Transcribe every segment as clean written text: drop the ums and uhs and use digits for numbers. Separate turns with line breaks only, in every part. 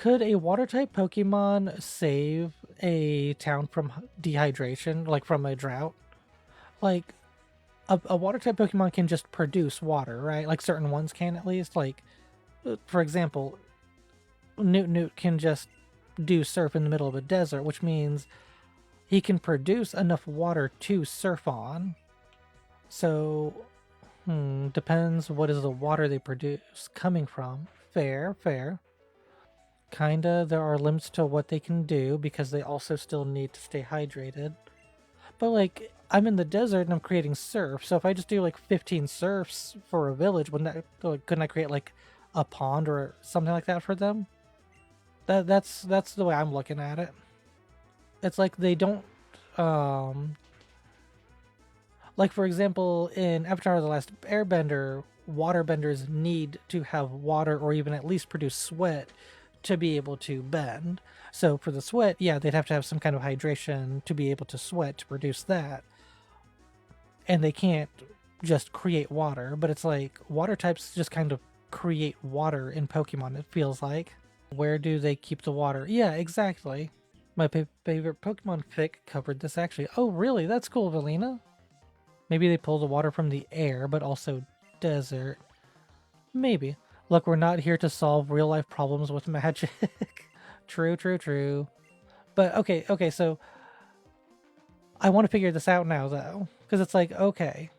Could a water type Pokemon save a town from dehydration, like from a drought? Like a water type Pokemon can just produce water, right? Like certain ones can at least. Like for example, Newt can just do surf in the middle of a desert, which means he can produce enough water to surf on. So, depends what is the water they produce coming from. Fair, fair. Kinda, there are limits to what they can do because they also still need to stay hydrated. But like, I'm in the desert and I'm creating surf, so if I just do like 15 surfs for a village, wouldn't that, like, couldn't I create like a pond or something like that for them? That's the way I'm looking at it. It's like they don't, um, like for example, in Avatar: The Last Airbender, waterbenders need to have water or even at least produce sweat to be able to bend. So for the sweat, yeah, they'd have to have some kind of hydration to be able to sweat to produce that. And they can't just create water, but it's like water types just kind of create water in Pokemon, it feels like. Where do they keep the water? Yeah, exactly. My favorite Pokemon fic covered this actually. Oh, really? That's cool, Valina. Maybe they pull the water from the air, but also desert. Maybe. Look, we're not here to solve real life problems with magic. True, true, true. But okay, so I want to figure this out now though. Because it's like, okay,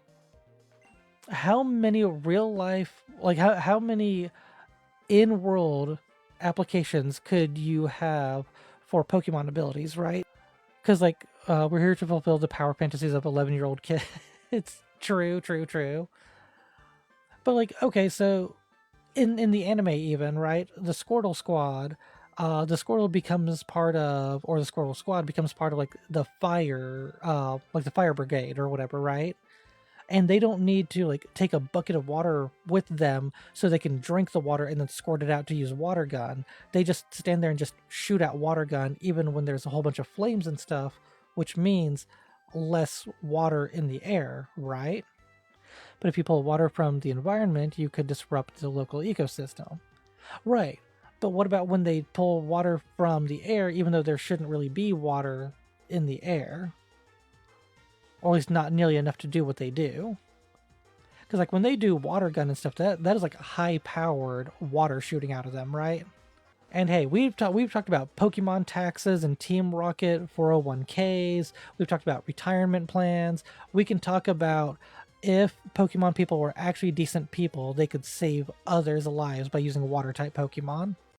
how many real life, like how many in-world applications could you have for Pokemon abilities, right? Because like we're here to fulfill the power fantasies of 11-year-old kids. It's true, true, true. But like, okay, so in the anime even, right? The Squirtle Squad, the Squirtle becomes part of, or the Squirtle Squad becomes part of like the fire, like the fire brigade or whatever, right? And they don't need to like take a bucket of water with them so they can drink the water and then squirt it out to use water gun. They just stand there and just shoot out water gun even when there's a whole bunch of flames and stuff, which means less water in the air, right? But if you pull water from the environment, you could disrupt the local ecosystem. Right. But what about when they pull water from the air, even though there shouldn't really be water in the air? Or at least not nearly enough to do what they do. Because like when they do water gun and stuff, that is like high powered water shooting out of them, right? And hey, we've talked about Pokemon taxes and Team Rocket 401ks. We've talked about retirement plans. We can talk about if Pokemon people were actually decent people, they could save others' lives by using water type Pokemon.